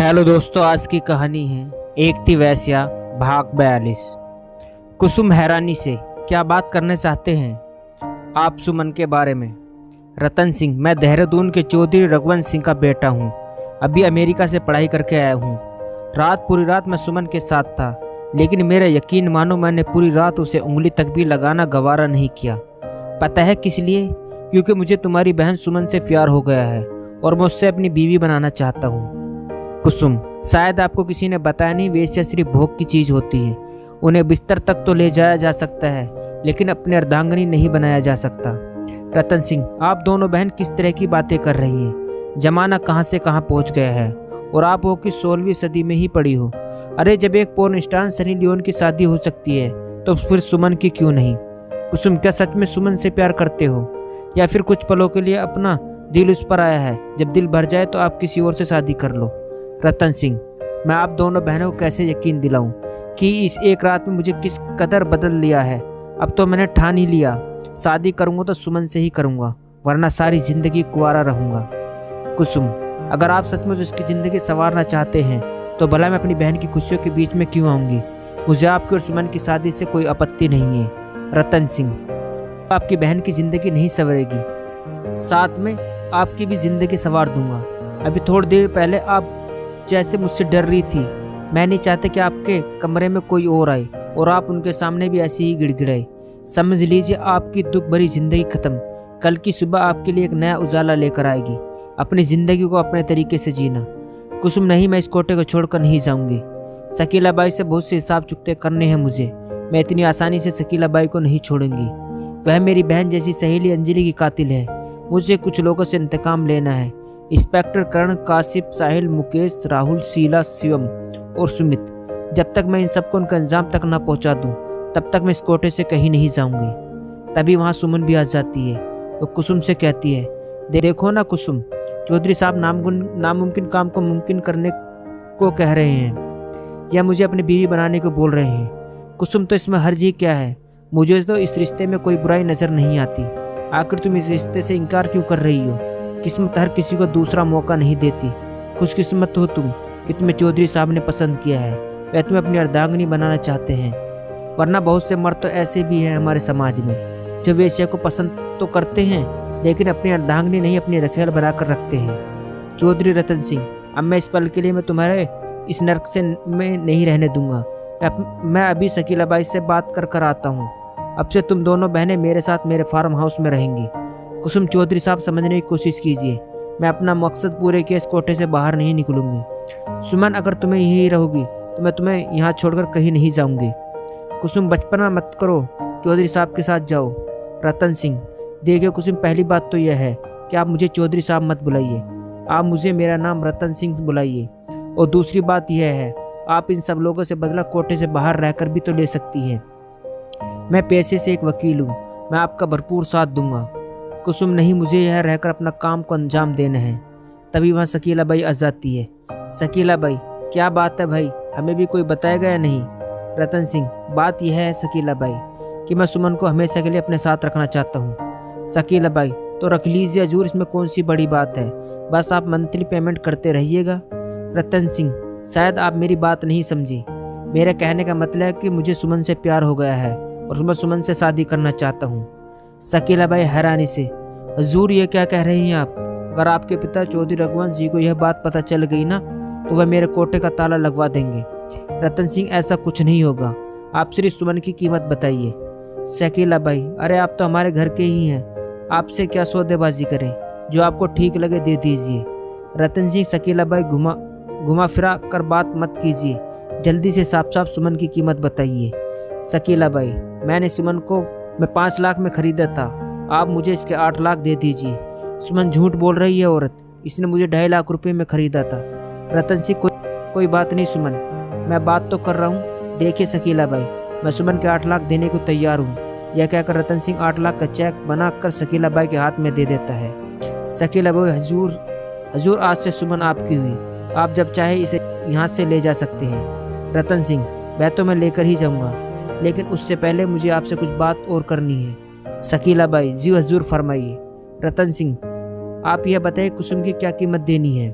Hello दोस्तों, आज की कहानी है एक थी वैश्या भाग 42। कुसुम हैरानी से क्या बात करने चाहते हैं आप सुमन के बारे में। रतन सिंह, मैं देहरादून के चौधरी रघुवंश सिंह का बेटा हूँ। अभी अमेरिका से पढ़ाई करके आया हूँ। पूरी रात मैं सुमन के साथ था, लेकिन मेरा यकीन मानो, मैंने पूरी रात उसे उंगली तक भी लगाना गवारा नहीं किया। पता है किस लिए? क्योंकि मुझे तुम्हारी बहन सुमन से प्यार हो गया है और मैं उससे अपनी बीवी बनाना चाहता हूँ। कुसुम, शायद आपको किसी ने बताया नहीं, वेश्या सिर्फ भोग की चीज होती है। उन्हें बिस्तर तक तो ले जाया जा सकता है, लेकिन अपने अर्धांगिनी नहीं बनाया जा सकता। रतन सिंह, आप दोनों बहन किस तरह की बातें कर रही हैं? जमाना कहाँ से कहाँ पहुँच गया है और आप हो कि 16वीं सदी में ही पड़ी हो। अरे, जब एक पोर्न स्टार सनी लियोन की शादी हो सकती है तो फिर सुमन की क्यों नहीं? कुसुम, क्या सच में सुमन से प्यार करते हो, या फिर कुछ पलों के लिए अपना दिल उस पर आया है? जब दिल भर जाए तो आप किसी और से शादी कर लो। रतन सिंह, मैं आप दोनों बहनों को कैसे यकीन दिलाऊं कि इस एक रात में मुझे किस कदर बदल लिया है। अब तो मैंने ठान ही लिया, शादी करूंगा तो सुमन से ही करूंगा, वरना सारी जिंदगी कुंवारा रहूंगा। कुसुम, अगर आप सचमुच उसकी जिंदगी संवारना चाहते हैं तो भला मैं अपनी बहन की खुशियों के बीच में क्यों आऊंगी? मुझे आपकी और सुमन की शादी से कोई आपत्ति नहीं है। रतन सिंह, आपकी बहन की जिंदगी नहीं संवरेगी, साथ में आपकी भी जिंदगी संवार दूंगा। अभी थोड़ी देर पहले आप जैसे मुझसे डर रही थी, मैं नहीं चाहता कि आपके कमरे में कोई और आए और आप उनके सामने भी ऐसे ही गिड़गिड़ाए। समझ लीजिए, आपकी दुख भरी जिंदगी खत्म। कल की सुबह आपके लिए एक नया उजाला लेकर आएगी। अपनी जिंदगी को अपने तरीके से जीना। कुसुम, नहीं, मैं इस कोटे को छोड़कर नहीं जाऊंगी। शकीला बाई से बहुत से हिसाब चुकते करने हैं मुझे। मैं इतनी आसानी से शकीला बाई को नहीं छोड़ूंगी। वह मेरी बहन जैसी सहेली अंजलि की कातिल है। मुझे कुछ लोगों से इंतकाम लेना है। इंस्पेक्टर करण, काशिफ, साहिल, मुकेश, राहुल, शीला, शिवम और सुमित। जब तक मैं इन सबको उनका अंजाम तक न पहुंचा दूं, तब तक मैं इस कोटे से कहीं नहीं जाऊंगी। तभी वहां सुमन भी आ जाती है। वो कुसुम से कहती है, देखो ना कुसुम, चौधरी साहब नामुमकिन काम को मुमकिन करने को कह रहे हैं, या मुझे अपनी बीवी बनाने को बोल रहे हैं। कुसुम, तो इसमें हर्ज ही क्या है? मुझे तो इस रिश्ते में कोई बुराई नजर नहीं आती। आखिर तुम इस रिश्ते से इनकार क्यों कर रही हो? किस्मत हर किसी को दूसरा मौका नहीं देती। खुशकिस्मत हो तुम कि तुम्हें चौधरी साहब ने पसंद किया है। वह तुम्हें अपनी अर्धांगिनी बनाना चाहते हैं, वरना बहुत से मर्द तो ऐसे भी हैं हमारे समाज में जो वेश्या को पसंद तो करते हैं, लेकिन अपनी अर्धांगिनी नहीं, अपनी रखेल बनाकर रखते हैं। चौधरी रतन सिंह, अब मैं इस पल के लिए मैं तुम्हारे इस नर्क से मैं नहीं रहने दूंगा। मैं अभी शकीला बाई से बात कर आता हूँ। अब से तुम दोनों बहनें मेरे साथ मेरे फार्म हाउस में रहेंगी। कुसुम, चौधरी साहब समझने की कोशिश कीजिए। मैं अपना मकसद पूरे किए, इस कोटे से बाहर नहीं निकलूंगी। सुमन, अगर तुम्हें यही रहोगी तो मैं तुम्हें यहाँ छोड़कर कहीं नहीं जाऊंगी। कुसुम, बचपना मत करो, चौधरी साहब के साथ जाओ। रतन सिंह, देखिए कुसुम, पहली बात तो यह है कि आप मुझे चौधरी साहब मत बुलाइए। आप मुझे मेरा नाम रतन सिंह बुलाइए। और दूसरी बात यह है, आप इन सब लोगों से बदला कोटे से बाहर रहकर भी तो ले सकती हैं। मैं पेशे से एक वकील हूँ, मैं आपका भरपूर साथ दूंगा। कुसुम, नहीं, मुझे यह रहकर अपना काम को अंजाम देना है। तभी वहाँ शकीला बाई आ जाती है। शकीला बाई, क्या बात है भाई, हमें भी कोई बताएगा या नहीं? रतन सिंह, बात यह है शकीला बाई कि मैं सुमन को हमेशा के लिए अपने साथ रखना चाहता हूँ। शकीला बाई, तो रख लीजिए हजूर, इसमें कौन सी बड़ी बात है, बस आप मंथली पेमेंट करते रहिएगा। रतन सिंह, शायद आप मेरी बात नहीं समझी। मेरे कहने का मतलब है कि मुझे सुमन से प्यार हो गया है और मैं सुमन से शादी करना चाहता हूँ। शकीला बाई हैरानी से, हजूर ये क्या कह रही हैं आप? अगर आपके पिता चौधरी रघुवंश जी को यह बात पता चल गई ना, तो वह मेरे कोटे का ताला लगवा देंगे। रतन सिंह, ऐसा कुछ नहीं होगा, आप सिर्फ सुमन की कीमत बताइए। शकीला बाई, अरे आप तो हमारे घर के ही हैं, आपसे क्या सौदेबाजी करें, जो आपको ठीक लगे दे दीजिए। रतन सिंह, शकीला बाई, घुमा फिरा कर बात मत कीजिए, जल्दी से साफ साफ सुमन की कीमत बताइए। शकीला बाई, मैंने सुमन को 5 लाख में खरीदा था, आप मुझे इसके 8 लाख दे दीजिए। सुमन, झूठ बोल रही है औरत, इसने मुझे 2.5 लाख रुपए में खरीदा था। रतन सिंह, कोई बात नहीं सुमन, मैं बात तो कर रहा हूँ। देखिए शकीला बाई, मैं सुमन के 8 लाख देने को तैयार हूँ। यह कहकर रतन सिंह 8 लाख का चेक बनाकर शकीला बाई के हाथ में दे देता है। शकीला बाई, हजूर आज से सुमन आपकी हुई, आप जब चाहे इसे यहाँ से ले जा सकते हैं। रतन सिंह, वह तो मैं लेकर ही जाऊँगा, लेकिन उससे पहले मुझे आपसे कुछ बात और करनी है। शकीला बाई, जी हजूर फरमाइए। रतन सिंह, आप यह बताइए कुसुम की क्या कीमत देनी है?